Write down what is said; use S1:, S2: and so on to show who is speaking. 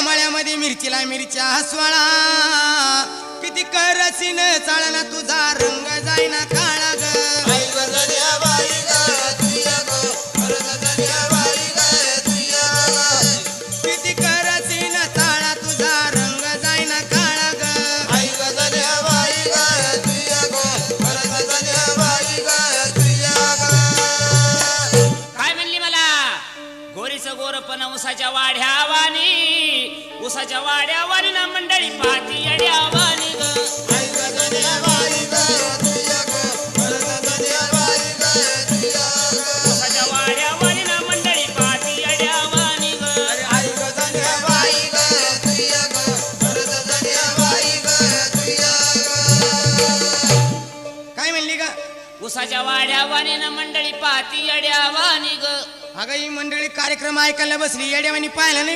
S1: मळ्यामध्ये मिरचीला मिरच्या हसवाळा किती करसीन चाळला तुझा रंग जाईना काळा ग किती करसीन चाळा तुझा रंग जाईना काळा ग
S2: काय म्हणली मला गोरीचं गोरपण उसाच्या वाड्यावानी उसाच्या वाड्यावानी ना मंडळी पाती येड्यावानी ग उसाच्या वाड्यावानी ना मंडळी पाती येड्यावानी ग
S1: काय म्हणली ग
S2: उसाच्या वाड्यावानी ना मंडळी पाती येड्यावानी ग
S1: अगं ही मंडळी कार्यक्रम ऐकायला बसली येड्यावानी पाहिला नाही